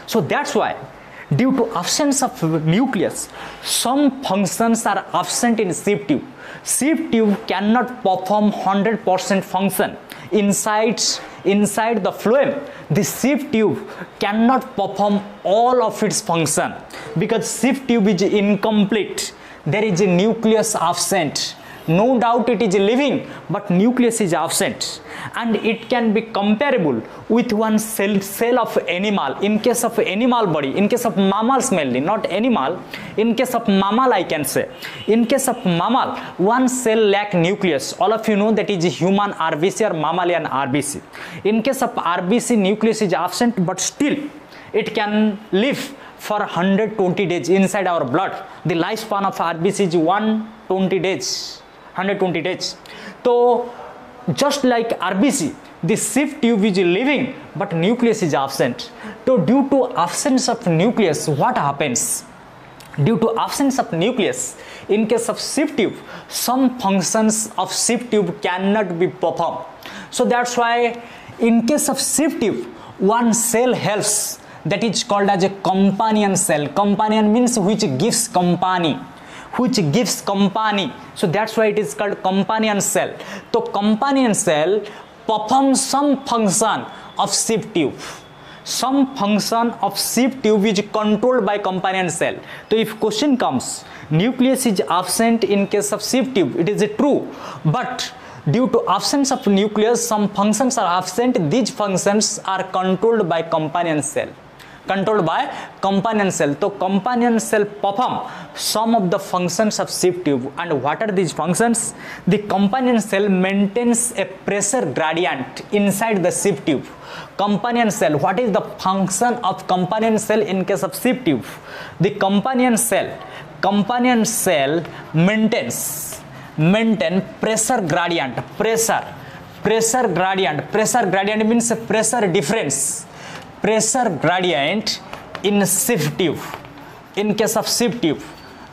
So that's why due to absence of nucleus, some functions are absent in sieve tube. Sieve tube cannot perform 100% function inside the phloem. The sieve tube cannot perform all of its function because sieve tube is incomplete. There is a nucleus absent. No doubt it is living, but nucleus is absent, and it can be comparable with one cell of animal. In case of animal body, in case of mammals mainly, not animal, in case of mammal I can say. In case of mammal, one cell lack nucleus. All of you know that is human RBC or mammalian RBC. In case of RBC, nucleus is absent, but still it can live for 120 days inside our blood. The lifespan of RBC is 120 days. 120 days. So just like RBC, the sieve tube is living, but nucleus is absent. So due to absence of nucleus, what happens? Due to absence of nucleus, in case of sieve tube, some functions of sieve tube cannot be performed. So that's why in case of sieve tube, one cell helps, that is called as a companion cell. Companion means which gives company. So that's why it is called companion cell. So companion cell performs some function of sieve tube. Some function of sieve tube is controlled by companion cell. So if question comes, nucleus is absent in case of sieve tube, it is true. But due to absence of nucleus, some functions are absent. These functions are controlled by companion cell. So companion cell perform some of the functions of sieve tube. And what are these functions? The companion cell maintains a pressure gradient inside the sieve tube. Companion cell, what is the function of companion cell in case of sieve tube? The companion cell maintain pressure gradient. Pressure gradient means pressure difference. Pressure gradient in sieve tube. In case of sieve tube,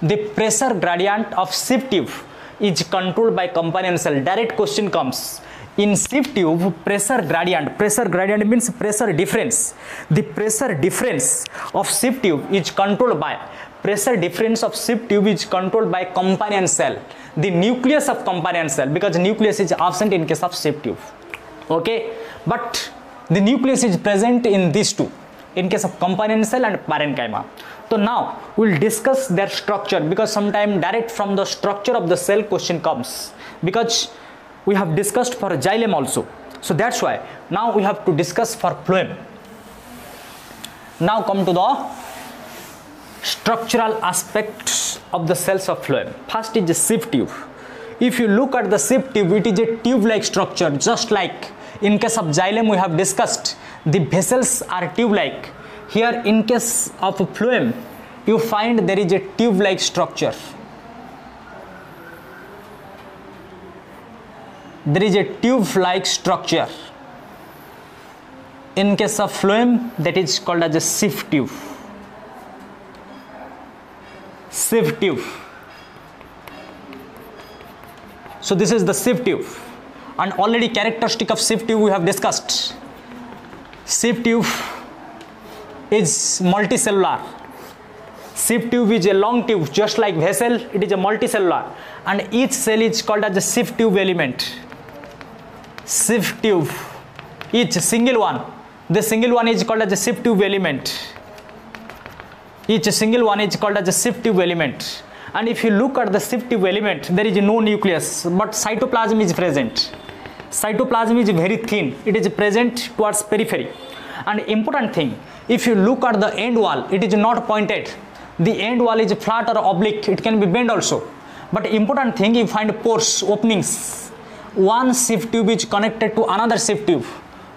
the pressure gradient of sieve tube is controlled by companion cell. Direct question comes. In sieve tube, pressure gradient means pressure difference. The pressure difference of sieve tube is controlled by companion cell. The nucleus of companion cell, because nucleus is absent in case of sieve tube. Okay, but the nucleus is present in these two, in case of companion cell and parenchyma. So now we will discuss their structure, because sometimes direct from the structure of the cell question comes, because we have discussed for xylem also. So that's why now we have to discuss for phloem. Now come to the structural aspects of the cells of phloem. First is the sieve tube. If you look at the sieve tube, it is a tube-like structure, just like in case of xylem we have discussed, the vessels are tube-like. Here in case of phloem, you find there is a tube-like structure. There is a tube-like structure. In case of phloem, that is called as a sieve tube. Sieve tube. So this is the sieve tube, and already characteristic of sieve tube we have discussed. Sieve tube is multicellular. Sieve tube is a long tube, just like vessel, it is a multicellular, and each cell is called as a sieve tube element. Sieve tube, each single one, the single one is called as a sieve tube element. Each single one is called as a sieve tube element. And if you look at the sieve tube element, there is no nucleus, but cytoplasm is present. Cytoplasm is very thin, it is present towards periphery. And important thing, if you look at the end wall, it is not pointed. The end wall is flat or oblique, it can be bent also. But important thing, you find pores, openings. One sieve tube is connected to another sieve tube.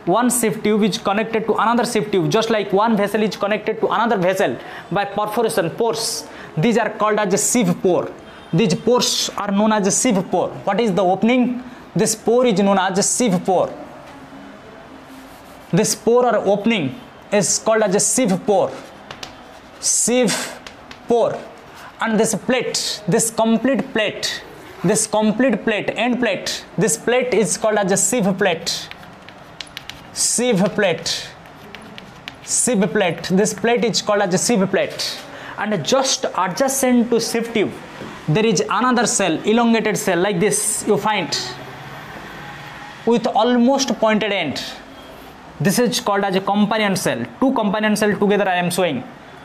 One sieve tube is connected to another sieve tube, just like one vessel is connected to another vessel by perforation, pores. These are called as a sieve pore. These pores are known as a sieve pore. What is the opening? This pore is known as a sieve pore. This pore or opening is called as a sieve pore. Sieve pore. And this plate, this complete plate, end plate, this plate is called as a sieve plate. Sieve plate. Sieve plate. This plate is called as a sieve plate. And just adjacent to sieve tube, there is another cell, elongated cell like this you find, with almost pointed end. This is called as a companion cell. Two companion cells together I am showing.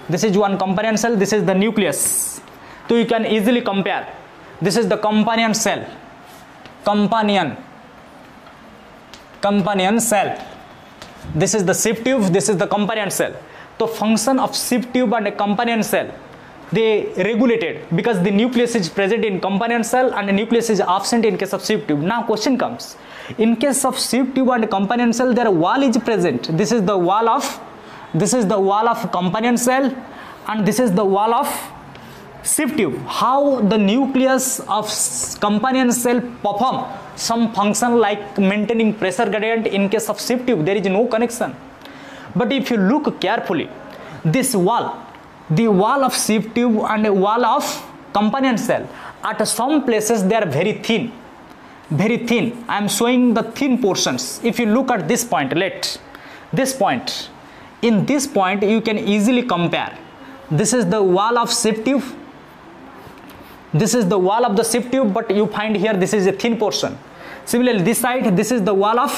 This is one companion cell, this is the nucleus. So you can easily compare. This is the companion cell. Companion cell. This is the sieve tube, this is the companion cell. The function of sieve tube and a companion cell, they regulated because the nucleus is present in companion cell and the nucleus is absent in case of sieve tube. Now question comes, in case of sieve tube and companion cell, their wall is present. This is the wall of companion cell, and this is the wall of sieve tube. How the nucleus of companion cell perform some function like maintaining pressure gradient, in case of sieve tube there is no connection. But if you look carefully, this wall, the wall of sieve tube and the wall of companion cell, at some places they are very thin. Very thin. I am showing the thin portions. If you look at this point, in this point you can easily compare. This is the wall of sieve tube. This is the wall of the sieve tube, but you find here this is a thin portion. Similarly, this side, this is the wall of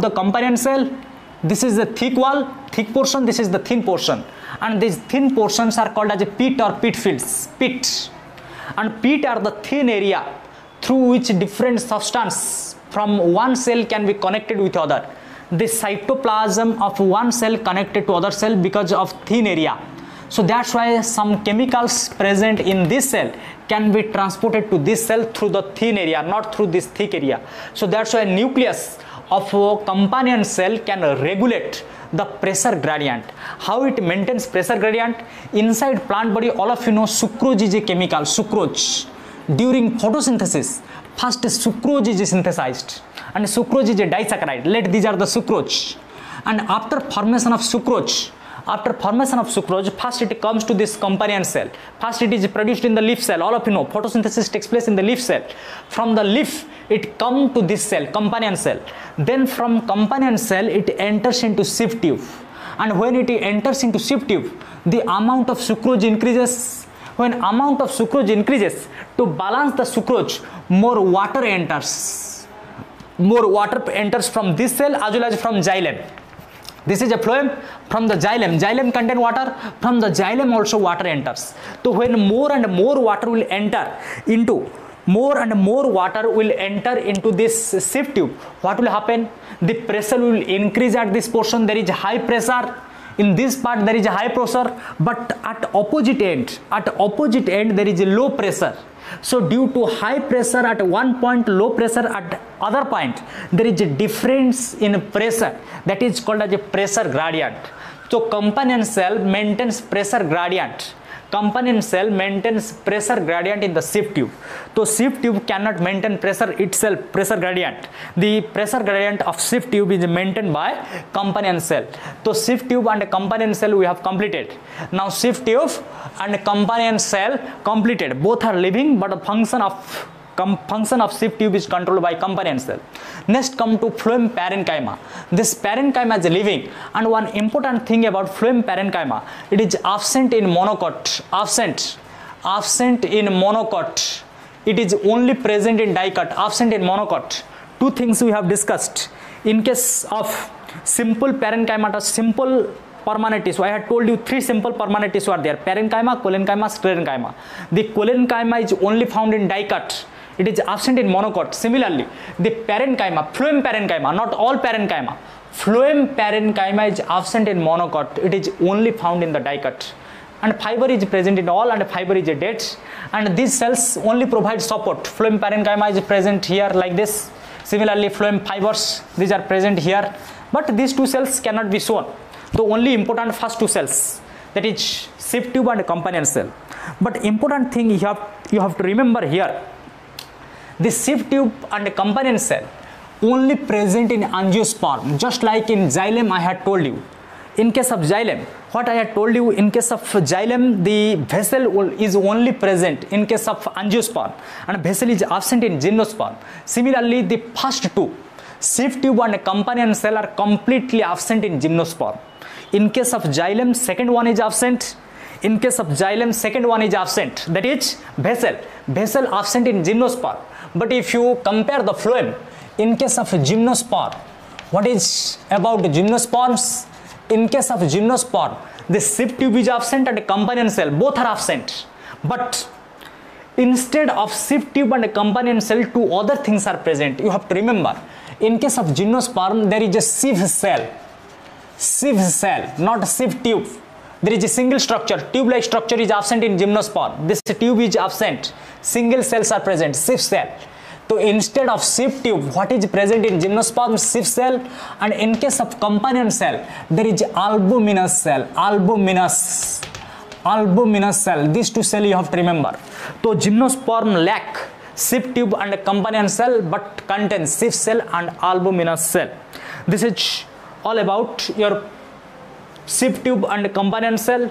the companion cell. This is the thick wall, thick portion, this is the thin portion. And these thin portions are called as a pit or pit fields. Pit. And pit are the thin area through which different substance from one cell can be connected with other. The cytoplasm of one cell connected to other cell because of thin area. So that's why some chemicals present in this cell can be transported to this cell through the thin area, not through this thick area. So that's why nucleus of a companion cell can regulate the pressure gradient. How it maintains pressure gradient? Inside plant body, all of you know sucrose is a chemical, sucrose. During photosynthesis, first sucrose is synthesized, and sucrose is a disaccharide. These are the sucrose. And after formation of sucrose, first it comes to this companion cell. First it is produced in the leaf cell. All of you know photosynthesis takes place in the leaf cell. From the leaf it comes to this cell, companion cell. Then from companion cell it enters into sieve tube. And when it enters into sieve tube, the amount of sucrose increases. When amount of sucrose increases, to balance the sucrose, more water enters. More water enters from this cell as well as from xylem. This is a phloem. From the xylem contain water, from the xylem also water enters. So when more and more water will enter into more and more water will enter into this sieve tube, what will happen? The pressure will increase at this portion. There is high pressure. In this part there is a high pressure, but at opposite end there is a low pressure. So due to high pressure at one point, low pressure at other point, there is a difference in pressure, that is called as a pressure gradient. So companion cell maintains pressure gradient. Companion cell maintains pressure gradient in the sieve tube. So sieve tube cannot maintain pressure itself, pressure gradient. The pressure gradient of sieve tube is maintained by companion cell. So sieve tube and companion cell we have completed. Now sieve tube and companion cell completed. Both are living, but the function of sieve tube is controlled by companion cell. Next come to phloem parenchyma. This parenchyma is living, and one important thing about phloem parenchyma, it is absent in monocot. Absent in monocot. It is only present in dicot. Absent in monocot. Two things we have discussed. In case of simple parenchyma, simple permanent tissue, I had told you three simple permanent tissue are there: parenchyma, collenchyma, sclerenchyma. The collenchyma is only found in dicot. It is absent in monocot. Similarly, the parenchyma, phloem parenchyma, not all parenchyma, phloem parenchyma is absent in monocot. It is only found in the dicot. And fiber is present in all, and fiber is dead. And these cells only provide support. Phloem parenchyma is present here like this. Similarly, phloem fibers, these are present here. But these two cells cannot be shown. The only important first two cells, that is sieve tube and companion cell. But important thing you have to remember here, the sieve tube and companion cell only present in angiosperm, just like in xylem I had told you. In case of xylem, what I had told you, in case of xylem, the vessel is only present in case of angiosperm, and vessel is absent in gymnosperm. Similarly, the first two, sieve tube and companion cell, are completely absent in gymnosperm. In case of xylem, second one is absent. In case of xylem, second one is absent, that is vessel absent in gymnosperm. But if you compare the phloem, in case of gymnosperm, what is about the gymnosperms? In case of gymnosperm, the sieve tube is absent and companion cell, both are absent. But instead of sieve tube and companion cell, two other things are present. You have to remember, in case of gymnosperm, there is a sieve cell, not a sieve tube. There is a single structure, tube-like structure is absent in gymnosperm. This tube is absent. Single cells are present, sieve cell. So instead of sieve tube, what is present in gymnosperm? Sieve cell. And in case of companion cell, there is albuminous cell. Albuminous cell. These two cells you have to remember. So gymnosperm lack sieve tube and companion cell, but contains sieve cell and albuminous cell. This is all about your sieve tube and companion cell,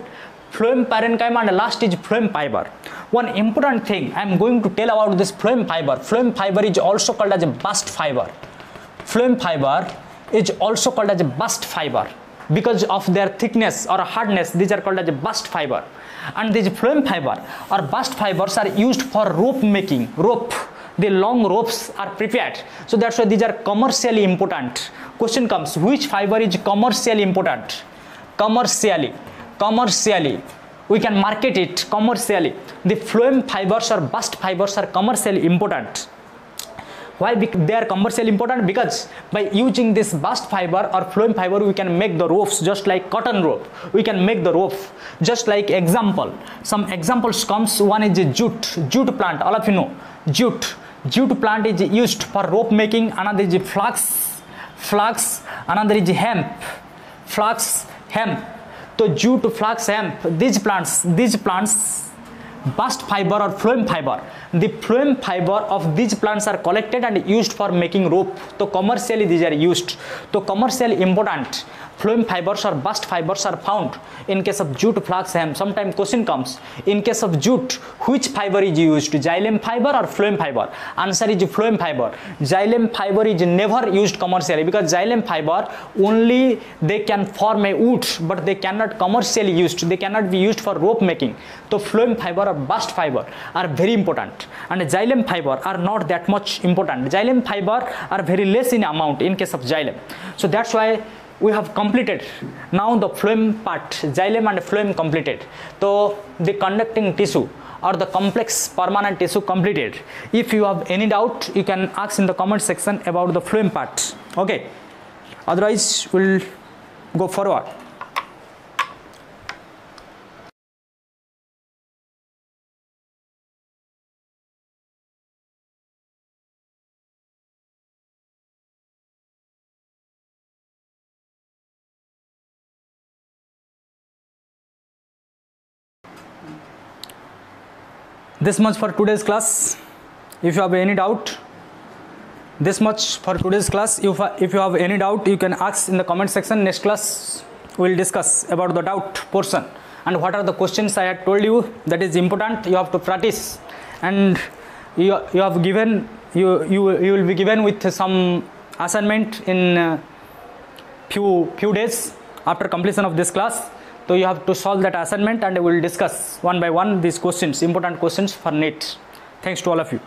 phloem parenchyma, and last is phloem fiber. One important thing I am going to tell about this phloem fiber. Phloem fiber is also called as a bast fiber. Phloem fiber is also called as a bast fiber because of their thickness or hardness. These are called as a bast fiber. And these phloem fiber or bast fibers are used for rope making. The long ropes are prepared. So that's why these are commercially important. Question comes, which fiber is commercially important? Commercially, we can market it commercially. The phloem fibers or bast fibers are commercially important. Why they are commercially important? Because by using this bast fiber or phloem fiber, we can make the ropes just like cotton rope. We can make the rope just like example. Some examples comes. One is a jute plant. All of you know jute plant is used for rope making. Another is flax. Another is hemp. So jute, flax, hemp, these plants, bast fiber or phloem fiber. The phloem fiber of these plants are collected and used for making rope. So commercially these are used. So commercially important phloem fibers or bast fibers are found in case of jute, flax, hemp. Sometimes question comes, in case of jute, which fiber is used, xylem fiber or phloem fiber? Answer is phloem fiber. Xylem fiber is never used commercially because xylem fiber only they can form a wood, but they cannot commercially used. They cannot be used for rope making. So phloem fiber or bast fiber are very important, and xylem fiber are not that much important. Xylem fiber are very less in amount in case of xylem. So that's why we have completed now the phloem part, xylem and phloem completed. So the conducting tissue or the complex permanent tissue completed. If you have any doubt, you can ask in the comment section about the phloem part. Okay, otherwise we'll go forward. This much for today's class. If you have any doubt, this much for today's class. If you have any doubt, you can ask in the comment section. Next class we'll discuss about the doubt portion and what are the questions I had told you. That is important. You have to practice, and you have given you will be given with some assignment in few days after completion of this class. So you have to solve that assignment, and we will discuss one by one these questions, important questions for NEET. Thanks to all of you.